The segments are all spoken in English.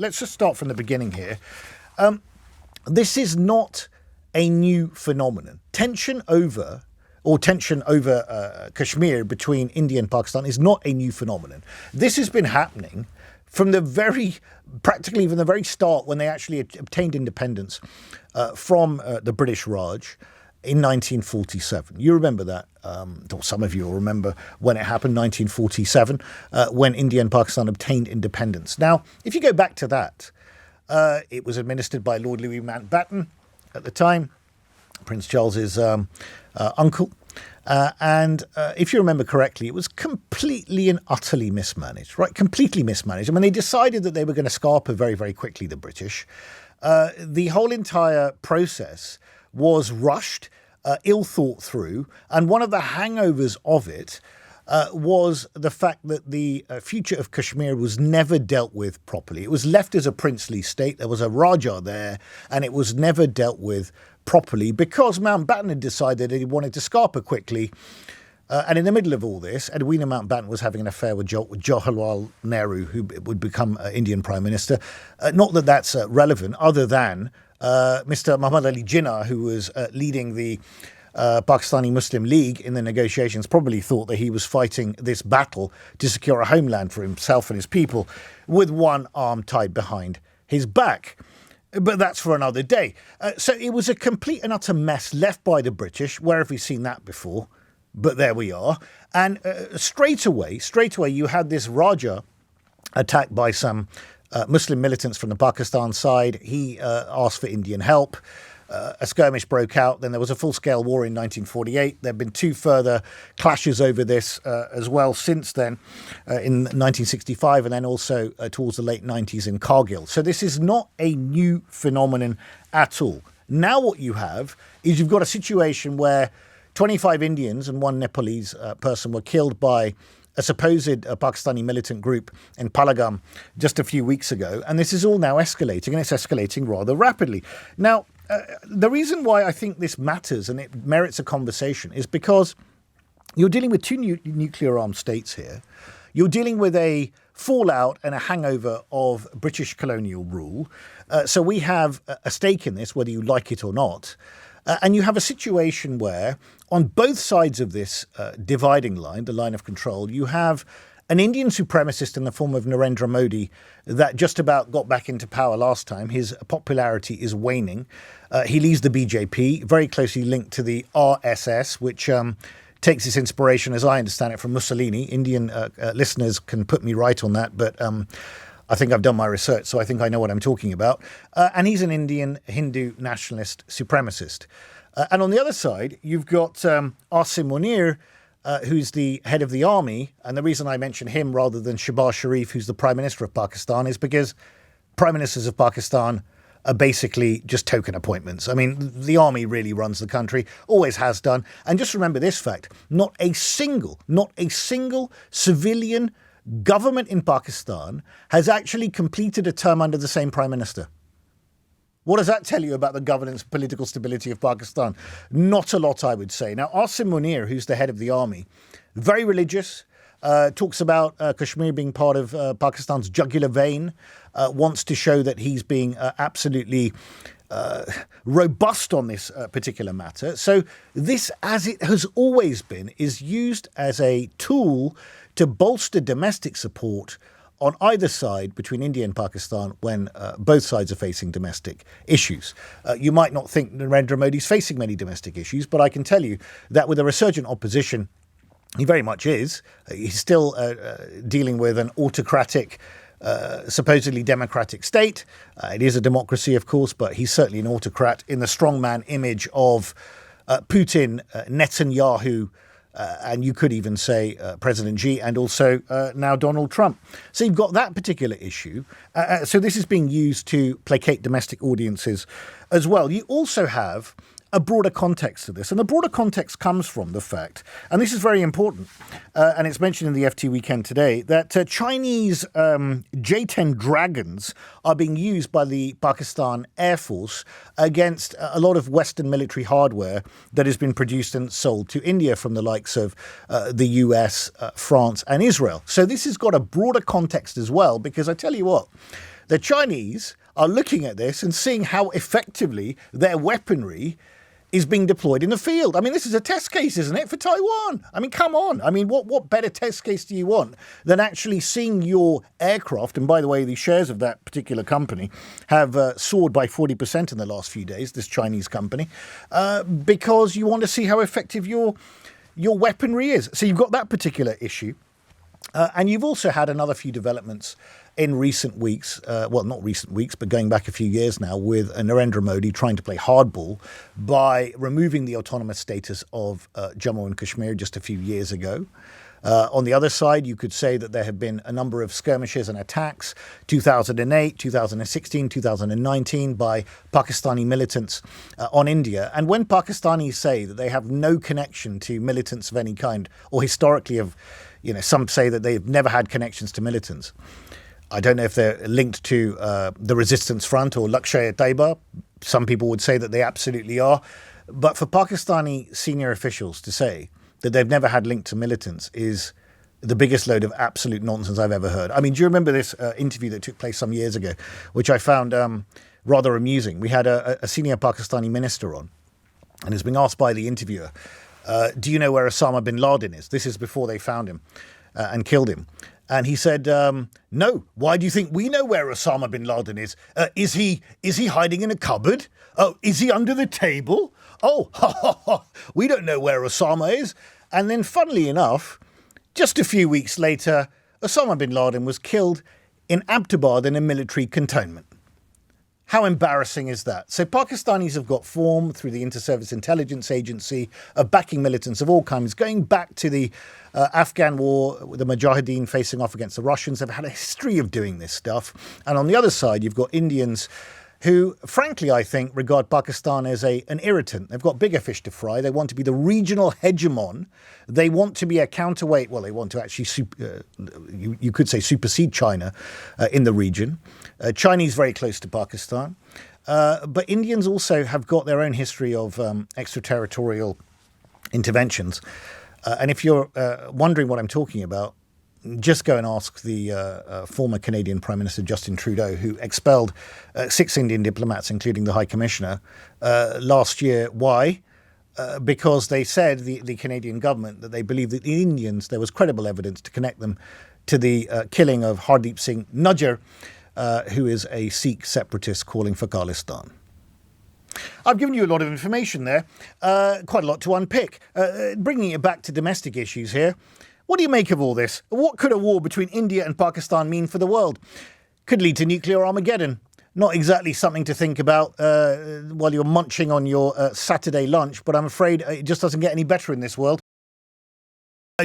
Let's just start from the beginning here. This is not a new phenomenon. Tension over Kashmir between India and Pakistan is not a new phenomenon. This has been happening from practically from the very start when they actually obtained independence from the British Raj in 1947. You remember that, or some of you will remember when it happened, 1947, when India and Pakistan obtained independence. Now, if you go back to that, it was administered by Lord Louis Mountbatten at the time, Prince Charles's uncle. And if you remember correctly, it was completely and utterly mismanaged, right? Completely mismanaged. I mean, they decided that they were going to scarper very, very quickly, the British. The whole entire process was rushed, ill thought through, and one of the hangovers of it was the fact that the future of Kashmir was never dealt with properly. It was left as a princely state. There was a Raja there, and it was never dealt with properly because Mountbatten had decided that he wanted to scarper quickly. And in the middle of all this, Edwina Mountbatten was having an affair with Jawaharlal Nehru, who would become Indian Prime Minister. Not that that's relevant, other than Mr. Muhammad Ali Jinnah, who was leading the Pakistani Muslim League in the negotiations, probably thought that he was fighting this battle to secure a homeland for himself and his people with one arm tied behind his back. But that's for another day. So it was a complete and utter mess left by the British. Where have we seen that before? But there we are. And straight away, you had this Raja attacked by some Muslim militants from the Pakistan side. He asked for Indian help. A skirmish broke out. Then there was a full-scale war in 1948. There have been two further clashes over this as well since then, in 1965 and then also towards the late 90s in Kargil. So this is not a new phenomenon at all. Now what you have is you've got a situation where 25 Indians and one Nepalese person were killed by a supposed Pakistani militant group in Palagam just a few weeks ago. And this is all now escalating, and it's escalating rather rapidly. Now, the reason why I think this matters and it merits a conversation is because you're dealing with two nuclear-armed states here. You're dealing with a fallout and a hangover of British colonial rule. So we have a stake in this, whether you like it or not. And you have a situation where on both sides of this dividing line, the line of control, you have an Indian supremacist in the form of Narendra Modi that just about got back into power last time. His popularity is waning. He leads the BJP, very closely linked to the RSS, which takes its inspiration, as I understand it, from Mussolini. Indian listeners can put me right on that, but I think I've done my research, so I think I know what I'm talking about. And he's an Indian Hindu nationalist supremacist. And on the other side, you've got Asim Munir, who's the head of the army. And the reason I mention him rather than Shehbaz Sharif, who's the Prime Minister of Pakistan, is because Prime Ministers of Pakistan are basically just token appointments. I mean, the army really runs the country, always has done. And just remember this fact, not a single civilian government in Pakistan has actually completed a term under the same Prime Minister. What does that tell you about the governance, political stability of Pakistan? Not a lot, I would say. Now, Asim Munir, who's the head of the army, very religious, talks about Kashmir being part of Pakistan's jugular vein, wants to show that he's being absolutely robust on this particular matter. So this, as it has always been, is used as a tool to bolster domestic support on either side between India and Pakistan when both sides are facing domestic issues. You might not think Narendra Modi's facing many domestic issues, but I can tell you that with a resurgent opposition, he very much is. He's still dealing with an autocratic, supposedly democratic state. It is a democracy, of course, but he's certainly an autocrat in the strongman image of Putin, Netanyahu, and you could even say President Xi and also now Donald Trump. So you've got that particular issue. So this is being used to placate domestic audiences as well. You also have a broader context to this. And the broader context comes from the fact, and this is very important, and it's mentioned in the FT Weekend today, that Chinese J-10 Dragons are being used by the Pakistan Air Force against a lot of Western military hardware that has been produced and sold to India from the likes of the US, France and Israel. So this has got a broader context as well, because I tell you what, The Chinese are looking at this and seeing how effectively their weaponry is being deployed in the field. I mean, this is a test case, isn't it, for Taiwan? I mean, come on. I mean, what better test case do you want than actually seeing your aircraft? And by the way, the shares of that particular company have soared by 40% in the last few days, this Chinese company, because you want to see how effective your weaponry is. So you've got that particular issue. And you've also had another few developments in recent weeks, well, not recent weeks, but going back a few years now, with Narendra Modi trying to play hardball by removing the autonomous status of Jammu and Kashmir just a few years ago. On the other side, you could say that there have been a number of skirmishes and attacks, 2008, 2016, 2019, by Pakistani militants on India. And when Pakistanis say that they have no connection to militants of any kind, or historically have, some say that they've never had connections to militants. I don't know if they're linked to the Resistance Front or Lashkar-e-Taiba. Some people would say that they absolutely are. But for Pakistani senior officials to say that they've never had link to militants is the biggest load of absolute nonsense I've ever heard. I mean, do you remember this interview that took place some years ago, which I found rather amusing? We had a senior Pakistani minister on, and he's being asked by the interviewer, do you know where Osama bin Laden is? This is before they found him and killed him. And he said, no. Why do you think we know where Osama bin Laden is? Is he hiding in a cupboard? Oh, is he under the table? Oh, ha, ha, ha. We don't know where Osama is. And then, funnily enough, just a few weeks later, Osama bin Laden was killed in Abbottabad in a military cantonment. How embarrassing is that? So Pakistanis have got form through the Inter-Service Intelligence Agency of backing militants of all kinds, going back to the Afghan war, the Mujahideen facing off against the Russians. They've had a history of doing this stuff. And on the other side, you've got Indians who, frankly, I think, regard Pakistan as an irritant. They've got bigger fish to fry. They want to be the regional hegemon. They want to be a counterweight. Well, they want to actually, you could say, supersede China in the region. Chinese very close to Pakistan. But Indians also have got their own history of extraterritorial interventions. And if you're wondering what I'm talking about, just go and ask the former Canadian Prime Minister Justin Trudeau, who expelled 6 Indian diplomats, including the High Commissioner, last year. Why? Because they said, the Canadian government, that they believed that the Indians, there was credible evidence to connect them to the killing of Hardeep Singh Nijjar, who is a Sikh separatist calling for Khalistan. I've given you a lot of information there, quite a lot to unpick. Bringing it back to domestic issues here. What do you make of all this? What could a war between India and Pakistan mean for the world? Could lead to nuclear Armageddon. Not exactly something to think about while you're munching on your Saturday lunch, but I'm afraid it just doesn't get any better in this world.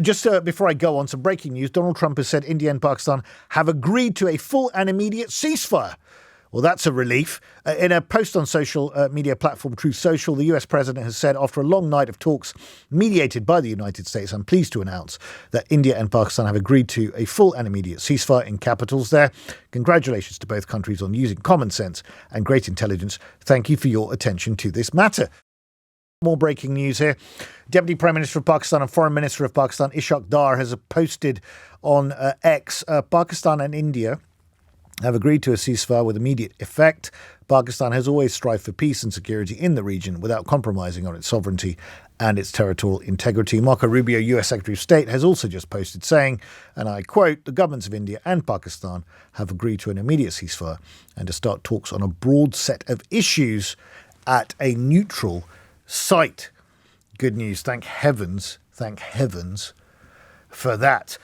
Just before I go on, some breaking news. Donald Trump has said India and Pakistan have agreed to a full and immediate ceasefire. Well, that's a relief. In a post on social media platform Truth Social, the US president has said, after a long night of talks mediated by the United States, I'm pleased to announce that India and Pakistan have agreed to a full and immediate ceasefire, in capitals there. Congratulations to both countries on using common sense and great intelligence. Thank you for your attention to this matter. More breaking news here. Deputy Prime Minister of Pakistan and Foreign Minister of Pakistan, Ishaq Dar, has posted on X, Pakistan and India have agreed to a ceasefire with immediate effect. Pakistan has always strived for peace and security in the region without compromising on its sovereignty and its territorial integrity. Marco Rubio, US Secretary of State, has also just posted saying, and I quote, the governments of India and Pakistan have agreed to an immediate ceasefire and to start talks on a broad set of issues at a neutral site. Good news. Thank heavens for that.